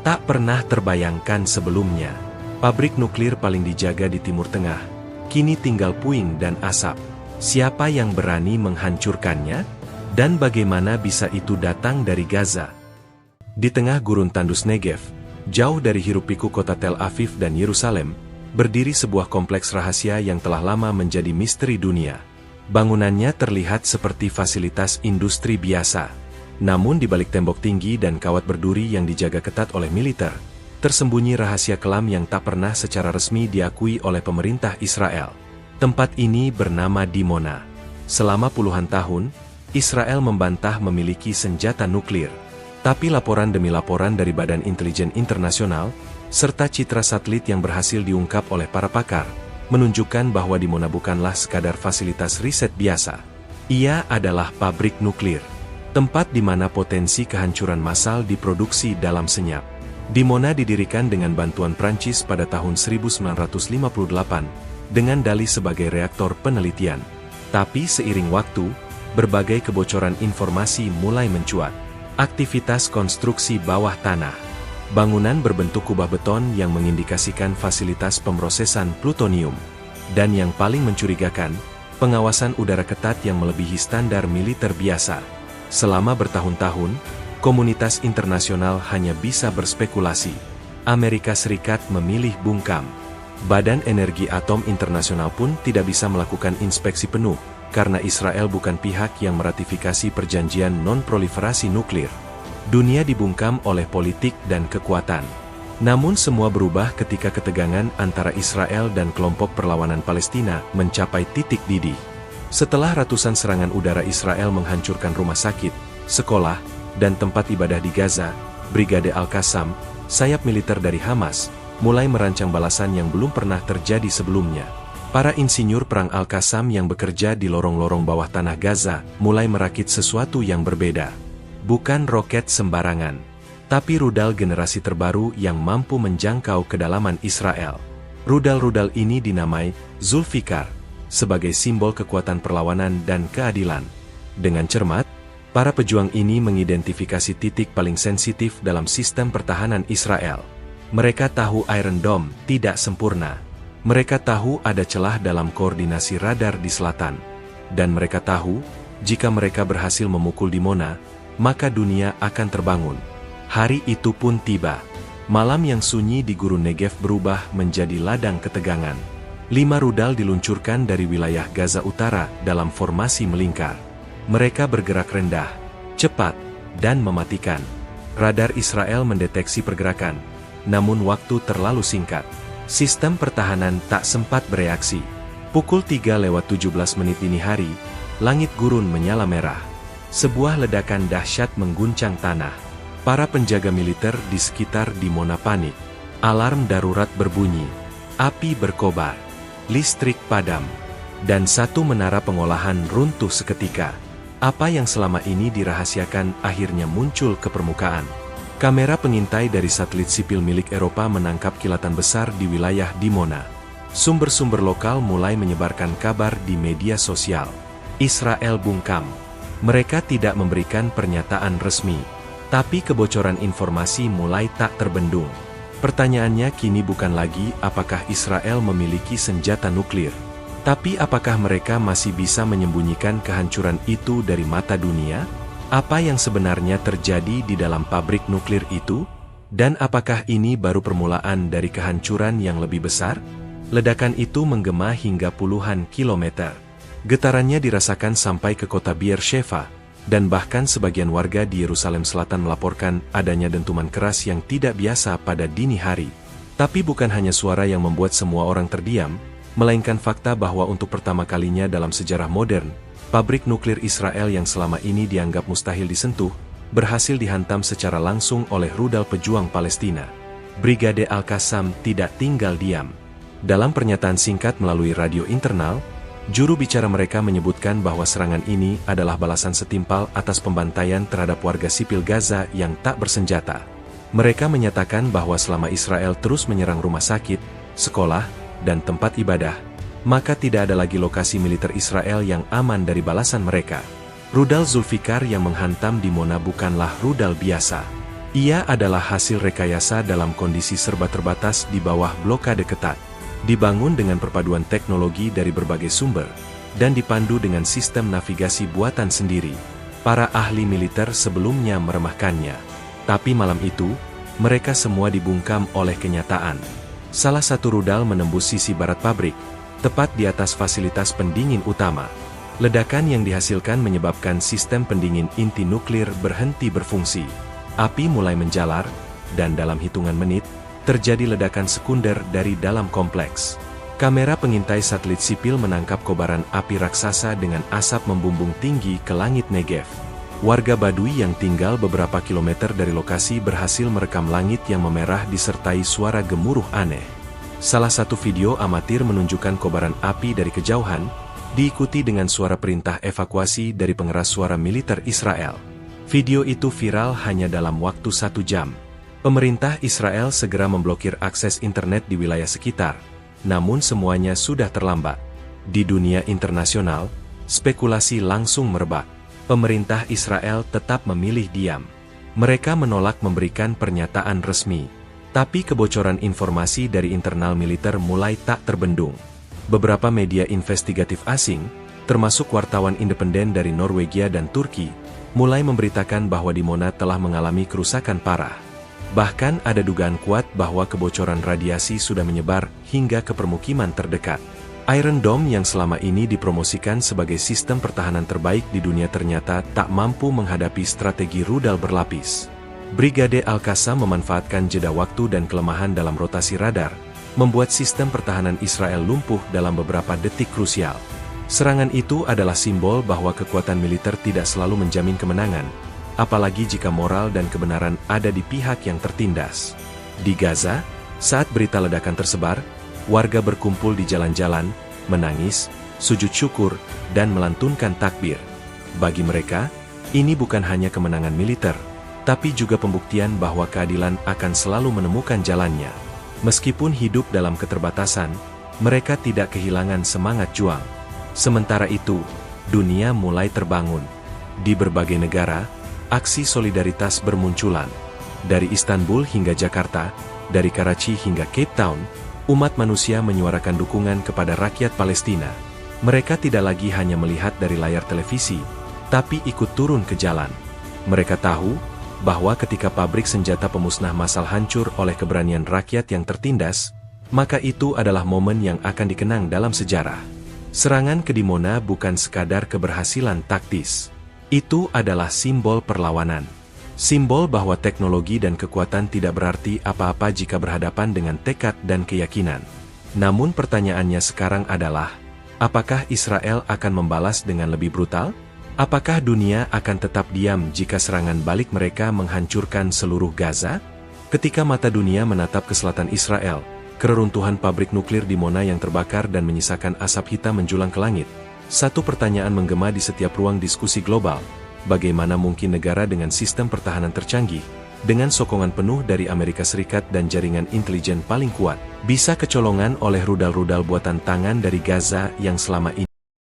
Tak pernah terbayangkan sebelumnya, pabrik nuklir paling dijaga di Timur Tengah, kini tinggal puing dan asap. Siapa yang berani menghancurkannya? Dan bagaimana bisa itu datang dari Gaza? Di tengah gurun tandus Negev, jauh dari hiruk-pikuk kota Tel Aviv dan Yerusalem, berdiri sebuah kompleks rahasia yang telah lama menjadi misteri dunia. Bangunannya terlihat seperti fasilitas industri biasa. Namun di balik tembok tinggi dan kawat berduri yang dijaga ketat oleh militer, tersembunyi rahasia kelam yang tak pernah secara resmi diakui oleh pemerintah Israel. Tempat ini bernama Dimona. Selama puluhan tahun, Israel membantah memiliki senjata nuklir. Tapi laporan demi laporan dari Badan Intelijen Internasional, serta citra satelit yang berhasil diungkap oleh para pakar, menunjukkan bahwa Dimona bukanlah sekadar fasilitas riset biasa. Ia adalah pabrik nuklir. Tempat di mana potensi kehancuran massal diproduksi dalam senyap. Dimona didirikan dengan bantuan Prancis pada tahun 1958, dengan dalih sebagai reaktor penelitian. Tapi seiring waktu, berbagai kebocoran informasi mulai mencuat. Aktivitas konstruksi bawah tanah. Bangunan berbentuk kubah beton yang mengindikasikan fasilitas pemrosesan plutonium. Dan yang paling mencurigakan, pengawasan udara ketat yang melebihi standar militer biasa. Selama bertahun-tahun, komunitas internasional hanya bisa berspekulasi. Amerika Serikat memilih bungkam. Badan Energi Atom Internasional pun tidak bisa melakukan inspeksi penuh, karena Israel bukan pihak yang meratifikasi perjanjian non-proliferasi nuklir. Dunia dibungkam oleh politik dan kekuatan. Namun semua berubah ketika ketegangan antara Israel dan kelompok perlawanan Palestina mencapai titik didih. Setelah ratusan serangan udara Israel menghancurkan rumah sakit, sekolah, dan tempat ibadah di Gaza, Brigade Al-Qassam, sayap militer dari Hamas, mulai merancang balasan yang belum pernah terjadi sebelumnya. Para insinyur perang Al-Qassam yang bekerja di lorong-lorong bawah tanah Gaza, mulai merakit sesuatu yang berbeda. Bukan roket sembarangan, tapi rudal generasi terbaru yang mampu menjangkau kedalaman Israel. Rudal-rudal ini dinamai Zulfikar, sebagai simbol kekuatan perlawanan dan keadilan. Dengan cermat, para pejuang ini mengidentifikasi titik paling sensitif dalam sistem pertahanan Israel. Mereka tahu Iron Dome tidak sempurna. Mereka tahu ada celah dalam koordinasi radar di selatan. Dan mereka tahu, jika mereka berhasil memukul Dimona, maka dunia akan terbangun. Hari itu pun tiba. Malam yang sunyi di gurun Negev berubah menjadi ladang ketegangan. 5 rudal diluncurkan dari wilayah Gaza Utara dalam formasi melingkar. Mereka bergerak rendah, cepat, dan mematikan. Radar Israel mendeteksi pergerakan, namun waktu terlalu singkat. Sistem pertahanan tak sempat bereaksi. Pukul 3:17 dini hari, langit gurun menyala merah. Sebuah ledakan dahsyat mengguncang tanah. Para penjaga militer di sekitar Dimona panik. Alarm darurat berbunyi. Api berkobar. Listrik padam. Dan satu menara pengolahan runtuh seketika. Apa yang selama ini dirahasiakan akhirnya muncul ke permukaan. Kamera pengintai dari satelit sipil milik Eropa menangkap kilatan besar di wilayah Dimona. Sumber-sumber lokal mulai menyebarkan kabar di media sosial. Israel bungkam. Mereka tidak memberikan pernyataan resmi. Tapi kebocoran informasi mulai tak terbendung. Pertanyaannya kini bukan lagi apakah Israel memiliki senjata nuklir. Tapi apakah mereka masih bisa menyembunyikan kehancuran itu dari mata dunia? Apa yang sebenarnya terjadi di dalam pabrik nuklir itu? Dan apakah ini baru permulaan dari kehancuran yang lebih besar? Ledakan itu menggema hingga puluhan kilometer. Getarannya dirasakan sampai ke kota Beersheva, dan bahkan sebagian warga di Yerusalem Selatan melaporkan adanya dentuman keras yang tidak biasa pada dini hari. Tapi bukan hanya suara yang membuat semua orang terdiam, melainkan fakta bahwa untuk pertama kalinya dalam sejarah modern, pabrik nuklir Israel yang selama ini dianggap mustahil disentuh, berhasil dihantam secara langsung oleh rudal pejuang Palestina. Brigade Al-Qassam tidak tinggal diam. Dalam pernyataan singkat melalui radio internal, juru bicara mereka menyebutkan bahwa serangan ini adalah balasan setimpal atas pembantaian terhadap warga sipil Gaza yang tak bersenjata. Mereka menyatakan bahwa selama Israel terus menyerang rumah sakit, sekolah, dan tempat ibadah, maka tidak ada lagi lokasi militer Israel yang aman dari balasan mereka. Rudal Zulfikar yang menghantam Dimona bukanlah rudal biasa. Ia adalah hasil rekayasa dalam kondisi serba terbatas di bawah blokade ketat. Dibangun dengan perpaduan teknologi dari berbagai sumber, dan dipandu dengan sistem navigasi buatan sendiri. Para ahli militer sebelumnya meremehkannya. Tapi malam itu, mereka semua dibungkam oleh kenyataan. Salah satu rudal menembus sisi barat pabrik, tepat di atas fasilitas pendingin utama. Ledakan yang dihasilkan menyebabkan sistem pendingin inti nuklir berhenti berfungsi. Api mulai menjalar, dan dalam hitungan menit, terjadi ledakan sekunder dari dalam kompleks. Kamera pengintai satelit sipil menangkap kobaran api raksasa dengan asap membumbung tinggi ke langit Negev. Warga Baduy yang tinggal beberapa kilometer dari lokasi berhasil merekam langit yang memerah disertai suara gemuruh aneh. Salah satu video amatir menunjukkan kobaran api dari kejauhan, diikuti dengan suara perintah evakuasi dari pengeras suara militer Israel. Video itu viral hanya dalam waktu 1 jam. Pemerintah Israel segera memblokir akses internet di wilayah sekitar, namun semuanya sudah terlambat. Di dunia internasional, spekulasi langsung merebak. Pemerintah Israel tetap memilih diam. Mereka menolak memberikan pernyataan resmi. Tapi kebocoran informasi dari internal militer mulai tak terbendung. Beberapa media investigatif asing, termasuk wartawan independen dari Norwegia dan Turki, mulai memberitakan bahwa Dimona telah mengalami kerusakan parah. Bahkan ada dugaan kuat bahwa kebocoran radiasi sudah menyebar hingga ke permukiman terdekat. Iron Dome yang selama ini dipromosikan sebagai sistem pertahanan terbaik di dunia ternyata tak mampu menghadapi strategi rudal berlapis. Brigade Al-Qassam memanfaatkan jeda waktu dan kelemahan dalam rotasi radar, membuat sistem pertahanan Israel lumpuh dalam beberapa detik krusial. Serangan itu adalah simbol bahwa kekuatan militer tidak selalu menjamin kemenangan, apalagi jika moral dan kebenaran ada di pihak yang tertindas. Di Gaza, saat berita ledakan tersebar, warga berkumpul di jalan-jalan, menangis, sujud syukur, dan melantunkan takbir. Bagi mereka, ini bukan hanya kemenangan militer, tapi juga pembuktian bahwa keadilan akan selalu menemukan jalannya. Meskipun hidup dalam keterbatasan, mereka tidak kehilangan semangat juang. Sementara itu, dunia mulai terbangun. Di berbagai negara, aksi solidaritas bermunculan. Dari Istanbul hingga Jakarta, dari Karachi hingga Cape Town, umat manusia menyuarakan dukungan kepada rakyat Palestina. Mereka tidak lagi hanya melihat dari layar televisi, tapi ikut turun ke jalan. Mereka tahu bahwa ketika pabrik senjata pemusnah massal hancur oleh keberanian rakyat yang tertindas, maka itu adalah momen yang akan dikenang dalam sejarah. Serangan ke Dimona bukan sekadar keberhasilan taktis. Itu adalah simbol perlawanan. Simbol bahwa teknologi dan kekuatan tidak berarti apa-apa jika berhadapan dengan tekad dan keyakinan. Namun pertanyaannya sekarang adalah, apakah Israel akan membalas dengan lebih brutal? Apakah dunia akan tetap diam jika serangan balik mereka menghancurkan seluruh Gaza? Ketika mata dunia menatap ke selatan Israel, keruntuhan pabrik nuklir Dimona yang terbakar dan menyisakan asap hitam menjulang ke langit, satu pertanyaan menggema di setiap ruang diskusi global. Bagaimana mungkin negara dengan sistem pertahanan tercanggih, dengan sokongan penuh dari Amerika Serikat dan jaringan intelijen paling kuat, bisa kecolongan oleh rudal-rudal buatan tangan dari Gaza yang selama ini